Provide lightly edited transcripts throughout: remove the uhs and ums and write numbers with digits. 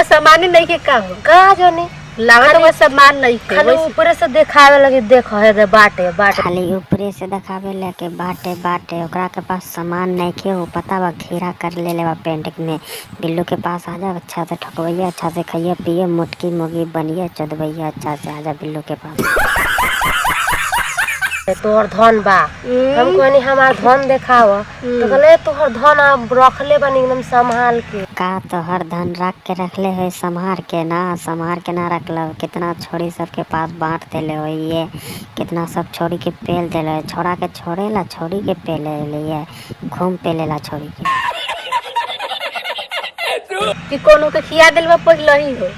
वो सामान नहीं के का हो का जाने लागत वो सामान नहीं के खाली ऊपर से दिखावे लगे देखो है रे बाटे बाटे खाली ऊपरे से दिखावे लेके बाटे बाटे ओकरा के पास सामान नहीं के वो पता बा घेरा कर ले लेवा पेंट में। बिल्लू के पास आ जा अच्छा से ठकवैया अच्छा से खाइए पिए मोटकी मोगी बनिए चदवैया अच्छा से आ जा बिल्लू के पास। तोहर धन बा हम कहनी हमार धन देखाव तो कहले तोहर धन अब रखले बानी एकदम संभाल के। का तो हर धन रख के रखले है संभार के ना रख लो। कितना छोड़ी सबके पास बांट देले हो ये कितना सब छोड़ी के पेल देले छोड़ा के छोड़ेला छोड़ी के पेले लिए घूम पेलेला छोड़ी के कि कोनो के खिया देलवा पहले ही हो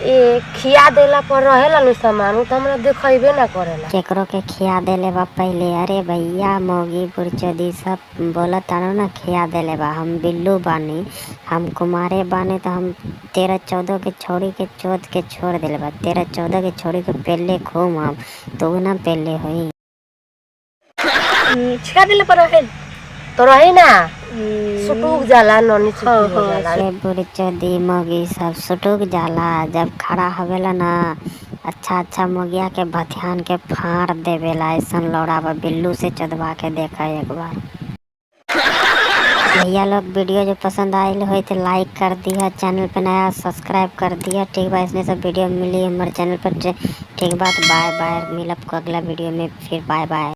ए खिया देला पर रहेला नु सामान उ त हमरा देखैबे ना करेला। केकरो के खिया देले बा पहले अरे भैया मोगी बुरचदी सब बोलत तानो ना खिया देले बा। हम बिल्लू बानी हम कुमारे बानी तो हम 13-14 के छोड़ी के चोद के छोड़ देले बा 13-14 के छोड़ी के पहले घूम हम तो ना पहले होई छिया देले पर रहे तो रही ना सुटुक जाला ननी छुट्टी हो जाला से बुरचदी मोगी सब सुटुक जाला जब खड़ा हवेला ना अच्छा मोगिया के भथियान के फाड़ देवेला ऐसन लौड़ा बा बिल्लू से चदवा के देखा एक बार। भैया लोग वीडियो जो पसंद आयल हो तो लाइक कर दिया चैनल पे नया सब्सक्राइब कर दिया ठीक बा। इसमें सब वीडियो मिली हमारे चैनल पर ठीक बात बाय बाय मिलब को अगला वीडियो में फिर बाय बाय।